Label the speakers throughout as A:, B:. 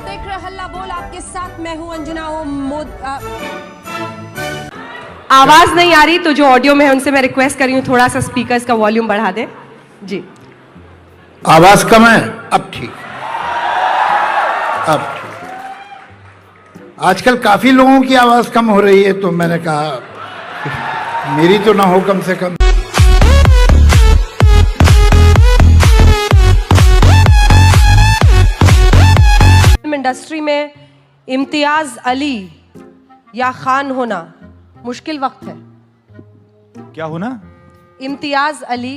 A: देख रहे हल्ला बोल, आपके साथ मैं हूं अंजना। आवाज नहीं आ रही तो जो ऑडियो में है उनसे मैं रिक्वेस्ट कर रही हूं थोड़ा सा स्पीकर्स का वॉल्यूम बढ़ा दे जी।
B: आवाज कम है, अब ठीक। अब ठीक। आजकल काफी लोगों की आवाज कम हो रही है, तो मैंने कहा मेरी तो ना हो कम से कम।
A: फिल्म इंडस्ट्री में इम्तियाज अली या खान होना मुश्किल वक्त है।
C: क्या होना?
A: इम्तियाज अली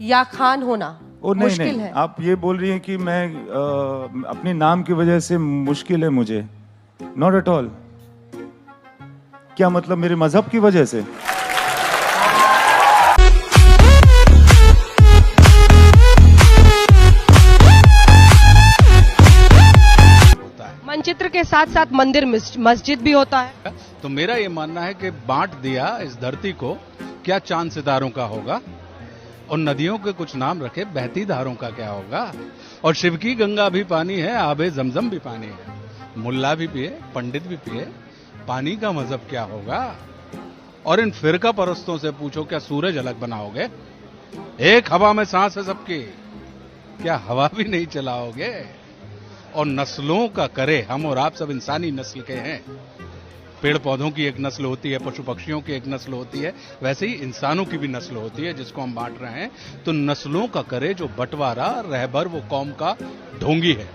A: या खान होना मुश्किल
C: नहीं।
A: है।
C: आप ये बोल रही हैं कि मैं अपने नाम की वजह से मुश्किल है मुझे? Not at all. क्या मतलब मेरे मजहब की वजह से?
A: मनचित्र के साथ साथ मंदिर मस्जिद भी होता है।
D: तो मेरा ये मानना है कि बांट दिया इस धरती को, क्या चांद सितारों का होगा, और नदियों के कुछ नाम रखे, बहती धारों का क्या होगा, और शिव की गंगा भी पानी है, आबे जमजम भी पानी है, मुल्ला भी पिए, पंडित भी पिए, पानी का मजहब क्या होगा। और इन फिरका परस्तों से पूछो क्या सूरज अलग बनाओगे? एक हवा में सांस है सबकी, क्या हवा भी नहीं चलाओगे? और नस्लों का करे, हम और आप सब इंसानी नस्ल के हैं। पेड़ पौधों की एक नस्ल होती है, पशु पक्षियों की एक नस्ल होती है, वैसे ही इंसानों की भी नस्ल होती है जिसको हम बांट रहे हैं। तो नस्लों का करे जो बंटवारा, रहबर वो कौम का ढोंगी है।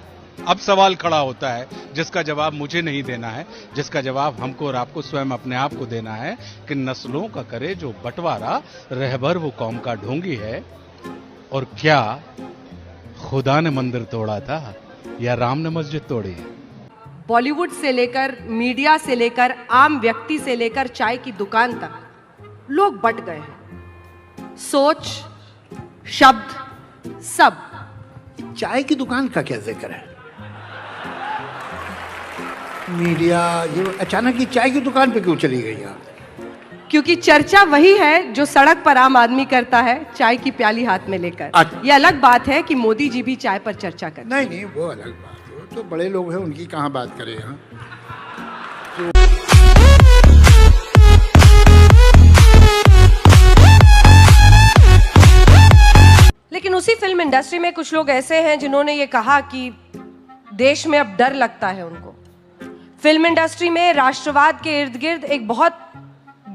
D: अब सवाल खड़ा होता है जिसका जवाब मुझे नहीं देना है, जिसका जवाब हमको और आपको स्वयं अपने आप को देना है कि नस्लों का करे जो बंटवारा, रहबर वो कौम का ढोंगी है। और क्या खुदा ने मंदिर तोड़ा था या राम ने मस्जिद तोड़ी है?
A: बॉलीवुड से लेकर, मीडिया से लेकर, आम व्यक्ति से लेकर चाय की दुकान तक लोग बट गए हैं। सोच, शब्द, सब।
B: चाय की दुकान का क्या जिक्र है? मीडिया ये अचानक ही चाय की दुकान पे क्यों चली गई आप?
A: क्योंकि चर्चा वही है जो सड़क पर आम आदमी करता है, चाय की प्याली हाथ में लेकर। यह अलग बात है कि मोदी जी भी चाय पर चर्चा करते हैं।
B: नहीं, वो अलग बात है, तो बड़े लोग हैं, उनकी कहाँ बात करें यहाँ।
A: लेकिन उसी फिल्म इंडस्ट्री में कुछ लोग ऐसे हैं जिन्होंने ये कहा कि देश में अब डर लगता है उनको। फिल्म इंडस्ट्री में राष्ट्रवाद के इर्द गिर्द एक बहुत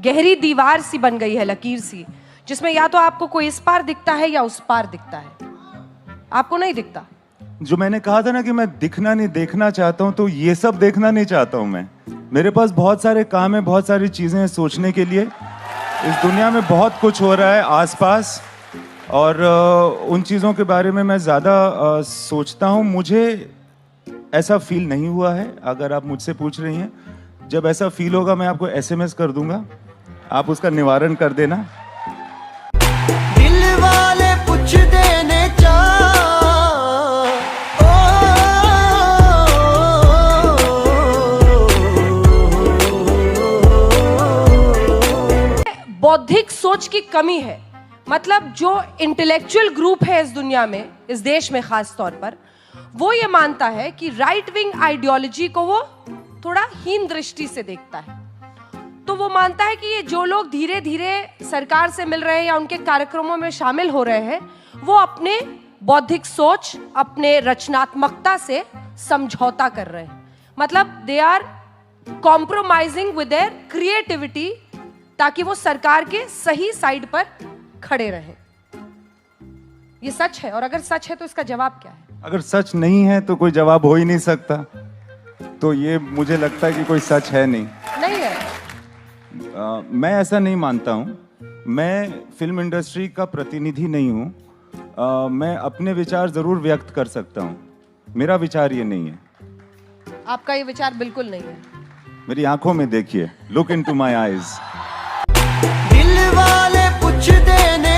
A: गहरी दीवार सी बन गई है, लकीर सी, जिसमें या तो आपको कोई इस पार दिखता है या उस पार दिखता है, आपको नहीं दिखता।
C: जो मैंने कहा था ना कि मैं दिखना नहीं देखना चाहता हूं, तो ये सब देखना नहीं चाहता हूं मैं। मेरे पास बहुत सारे काम है, बहुत सारी चीजें हैं सोचने के लिए। इस दुनिया में बहुत कुछ हो रहा है आसपास, और उन चीजों के बारे में मैं ज्यादा सोचता हूं। मुझे ऐसा फील नहीं हुआ है। अगर आप मुझसे पूछ रही हैं, जब ऐसा फील होगा मैं आपको SMS कर दूंगा, आप उसका निवारण कर देना।
E: दिल वाले पूछ देने
A: बौद्धिक सोच की कमी है। मतलब जो इंटेलेक्चुअल ग्रुप है इस दुनिया में, इस देश में खास तौर पर, वो ये मानता है कि राइट विंग आइडियोलॉजी को वो थोड़ा हीन दृष्टि से देखता है। तो वो मानता है कि ये जो लोग धीरे धीरे सरकार से मिल रहे हैं या उनके कार्यक्रमों में शामिल हो रहे हैं, वो अपने बौद्धिक सोच, अपने रचनात्मकता से समझौता कर रहे हैं। मतलब they are compromising with their creativity, ताकि वो सरकार के सही साइड पर खड़े रहें। ये सच है, और अगर सच है तो इसका जवाब क्या है?
C: अगर सच नहीं है तो कोई जवाब हो ही नहीं सकता। तो ये मुझे लगता है कि कोई सच है नहीं
A: है।
C: मैं ऐसा नहीं मानता हूँ। मैं फिल्म इंडस्ट्री का प्रतिनिधि नहीं हूँ। मैं अपने विचार जरूर व्यक्त कर सकता हूँ। मेरा विचार ये नहीं है।
A: आपका ये विचार बिल्कुल नहीं है।
C: मेरी आंखों में देखिए, लुक इनटू माय आईज।
E: दिल वाले पूछ देने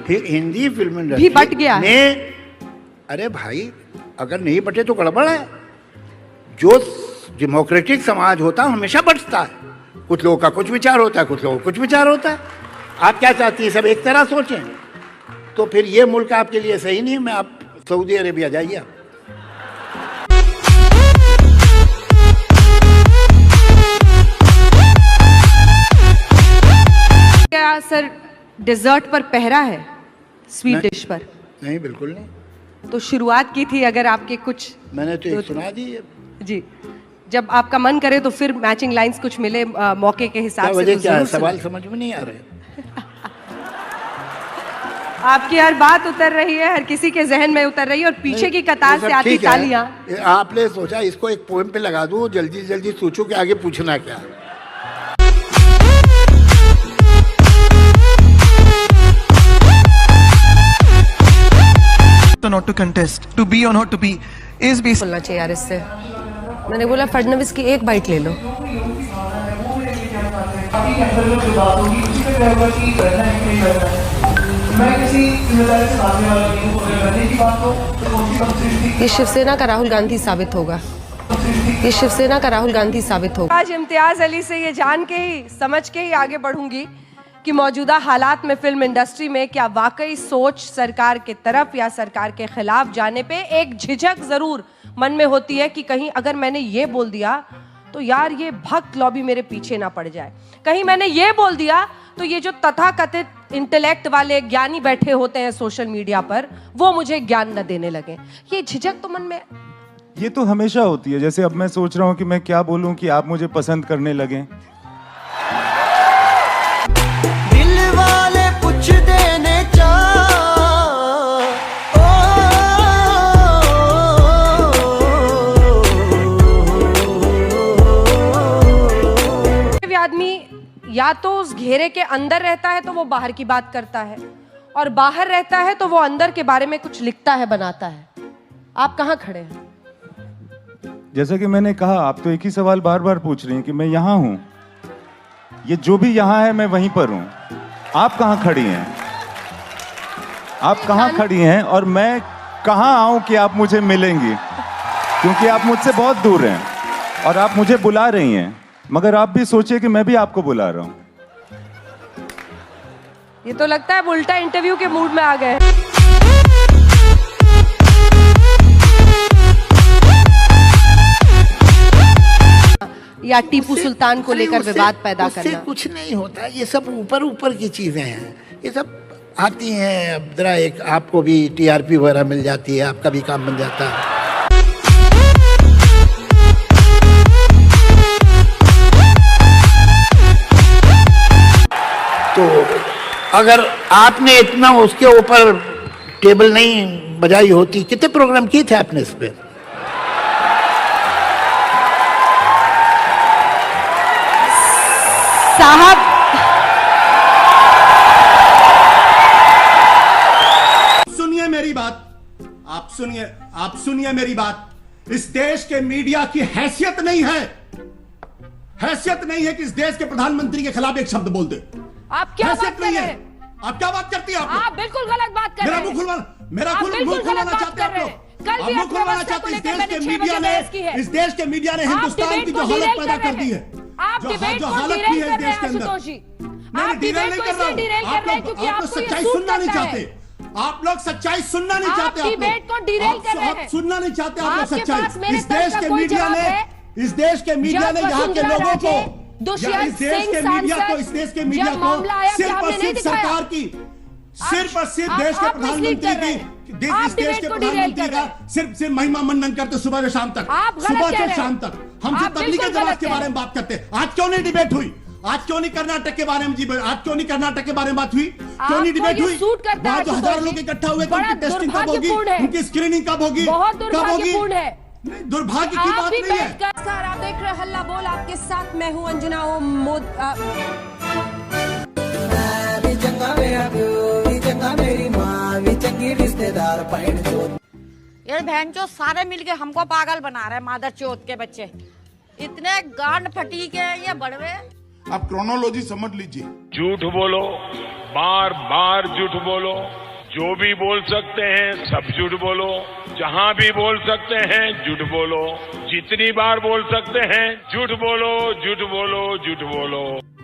B: हिंदी फिल्म इंडस्ट्री
A: भी बट गया है।
B: अरे भाई, अगर नहीं बटे तो गड़बड़ है। जो डेमोक्रेटिक समाज होता है हमेशा बटता है। कुछ लोगों का कुछ विचार होता है, कुछ लोगों का कुछ विचार होता है। आप क्या चाहती हैं, सब एक तरह सोचें? तो फिर ये मुल्क आपके लिए सही नहीं है। मैं आप सऊदी अरेबिया जाइए आप।
A: क्या सर डिजर्ट पर पहरा है, स्वीट डिश पर?
B: नहीं, बिल्कुल नहीं।
A: तो शुरुआत की थी, अगर आपके कुछ
B: मैंने तो एक सुना दी है।
A: जी, जब आपका मन करे तो फिर मैचिंग लाइंस कुछ मिले मौके के हिसाब से
B: वजह
A: तो
B: क्या है?
A: जरूर
B: सवाल
A: सुनाएं।
B: समझ में नहीं आ रहे।
A: आपकी हर बात उतर रही है, हर किसी के जहन में उतर रही है, और पीछे की कतार
B: ये सब
A: से आती
B: ठीक है।
A: तालियां।
B: आपने सोचा इसको एक पोएम पे लगा दूं, जल्दी जल्दी सोचो कि आगे पूछना क्या है।
F: तो not to contest, to be or not to be is basically
A: बोलना चाहिए यार इससे। मैंने बोला फडणवीस की एक बाइट ले लो। ये शिवसेना का राहुल गांधी साबित होगा, ये शिवसेना का राहुल गांधी साबित होगा। आज इम्तियाज अली से ये जान के ही, समझ के ही आगे बढ़ूंगी कि मौजूदा हालात में फिल्म इंडस्ट्री में क्या वाकई सोच सरकार के तरफ या सरकार के खिलाफ जाने पे एक झिझक जरूर मन में होती है कि कहीं अगर मैंने ये बोल दिया तो यार ये भक्त लॉबी मेरे पीछे ना पड़ जाए, कहीं मैंने ये बोल दिया तो ये जो तथाकथित इंटेलेक्ट वाले ज्ञानी बैठे होते हैं सोशल मीडिया पर वो मुझे ज्ञान न देने लगे। ये झिझक तो मन में,
C: ये तो हमेशा होती है। जैसे अब मैं सोच रहा हूँ कि मैं क्या बोलूँ कि आप मुझे पसंद करने लगे।
E: दिल वाले पूछ देने
A: आदमी या तो उस घेरे के अंदर रहता है तो वो बाहर की बात करता है, और बाहर रहता है तो वो अंदर के बारे में कुछ लिखता है, बनाता है। आप कहाँ खड़े हैं?
C: जैसा कि मैंने कहा, आप तो एक ही सवाल बार बार पूछ रही हैं कि मैं यहाँ हूँ। ये जो भी यहाँ है मैं वहीं पर हूँ। आप कहाँ खड़ी हैं? आप कहाँ खड़ी हैं और मैं कहाँ आऊँ कि आप मुझे मिलेंगी? क्योंकि आप मुझसे बहुत दूर हैं और आप मुझे बुला रही हैं, मगर आप भी सोचिए कि मैं भी आपको बुला रहा हूँ।
A: ये तो लगता है उल्टा इंटरव्यू के मूड में आ गए। या टीपू सुल्तान को लेकर विवाद पैदा
B: उससे
A: करना।
B: कुछ नहीं होता, ये सब ऊपर ऊपर की चीजें हैं। ये सब आती हैं, अब जरा एक आपको भी टीआरपी वगैरह मिल जाती है, आपका भी काम बन जाता है। तो अगर आपने इतना उसके ऊपर टेबल नहीं बजाई होती, कितने प्रोग्राम किए थे आपने इस पे?
A: साहब,
G: सुनिए मेरी बात, आप सुनिए मेरी बात। इस देश के मीडिया की हैसियत नहीं है कि इस देश के प्रधानमंत्री के खिलाफ एक शब्द बोल दे।
A: आप क्या बात कर रहे हैं?
G: आप क्या बात करती हैं?
A: आप बिल्कुल गलत बात कर रहे हैं।
G: मेरा
A: आप
G: मुंह
A: बिल्कुल
G: खुलवाना
A: गलत बात
G: चाहते हैं
A: कर रहे
G: आप
A: हैं।
G: लोग।
A: कल भी
G: मुंह खुलवाना
A: अर्थव्यवस्था को
G: चाहते हैं।
A: लेकर मैंने 6 बजे बहस की है।
G: इस देश के मीडिया ने
A: आप
G: हिंदुस्तान की
A: डिबेट
G: जो
A: को
G: हालत
A: डिरेल
G: पैदा
A: कर
G: कर
A: रहे
G: दी
A: हैं।
G: है,
A: आप डिबेट
G: जो
A: को
G: हालत
A: डिरेल
G: की है
A: कर
G: इस
A: रहे
G: देश
A: हैं
G: के अंदर।
A: आशुतोष जी।
G: मैं
A: आप
G: डिरेल
A: डिबेट
G: नहीं
A: को
G: कर रहा
A: इसलिए डिरेल
G: हूं।
A: कर रहे हैं क्योंकि
G: आप लोग
A: आपको ये
G: सच्चाई
A: सूट
G: सुनना नहीं
A: करता है।
G: चाहते। आप लोग सच्चाई सुनना नहीं
A: आप
G: चाहते। आप
A: डिबेट
G: लोग
A: को डिरेल कर रहे हैं।
G: सुनना नहीं चाहते आप लोग
A: आपके
G: सच्चाई।
A: पास मेरे
G: इस देश
A: तर्क
G: के
A: का कोई
G: मीडिया
A: जवाब
G: ने
A: है?
G: इस देश के मीडिया ने
A: जब
G: यहाँ के
A: वसुंधरा
G: लोगों
A: राजे,
G: को
A: दुष्यंत
G: इस देश
A: सिंह
G: के मीडिया को
A: सांसद,
G: इस देश के मीडिया
A: जब
G: को
A: मामला आया, क्या
G: सिर्फ और
A: आपने नहीं
G: सिर्फ
A: दिखाया?
G: सरकार की सिर्फ और सिर्फ
A: आप-
G: देश के
A: आप mislead
G: प्रधानमंत्री
A: कर रहे
G: की
A: हैं।
G: इस
A: आप
G: देश
A: डिबेट
G: के
A: को डिरेल
G: प्रधानमंत्री
A: कर
G: का
A: रहे हैं।
G: सिर्फ महिमा मंडन करते सुबह से शाम तक,
A: आप गलत
G: सुबह
A: कह
G: से
A: रहे
G: शाम
A: हैं।
G: तक हमसे
A: आप
G: तबलीगी
A: बिल्कुल
G: जमात
A: गलत
G: के
A: कह
G: बारे
A: रहे
G: में बात करते हैं। आज क्यों नहीं डिबेट हुई? आज क्यों नहीं कर्नाटक के बारे में आज क्यों नहीं कर्नाटक के बारे में बात हुई? क्यों नहीं
A: आपको
G: डिबेट
A: ये
G: हुई?
A: सूट करता है
G: वहाँ जो
A: आशुतोष
G: हजारों
A: जी।
G: लोग इकट्ठा हुए थे,
A: बड़ा
G: उनकी टेस्टिंग कब होगी?
A: दुर्भाग्यपूर्ण है।
G: उनकी स्क्रीनिंग कब होगी?
A: बहुत
G: कब होगी?
A: दुर्भाग्यपूर्ण है।
G: नहीं, दुर्भाग्य की
A: आप
G: बात
A: भी
G: नहीं है।
A: बैठकर आप देख रहे हैं हल्ला बोल, आपके साथ मैं हूं अंजना
H: यार बहन चो सारे मिलके हमको पागल बना रहे हैं, मादर चौथ के बच्चे इतने गांड फटी के ये बड़वे।
I: आप क्रोनोलॉजी समझ लीजिए।
J: झूठ बोलो, बार बार झूठ बोलो,
I: जो भी बोल सकते हैं सब झूठ बोलो, जहां भी बोल सकते हैं झूठ बोलो, जितनी बार बोल सकते हैं झूठ बोलो, झूठ बोलो, झूठ बोलो।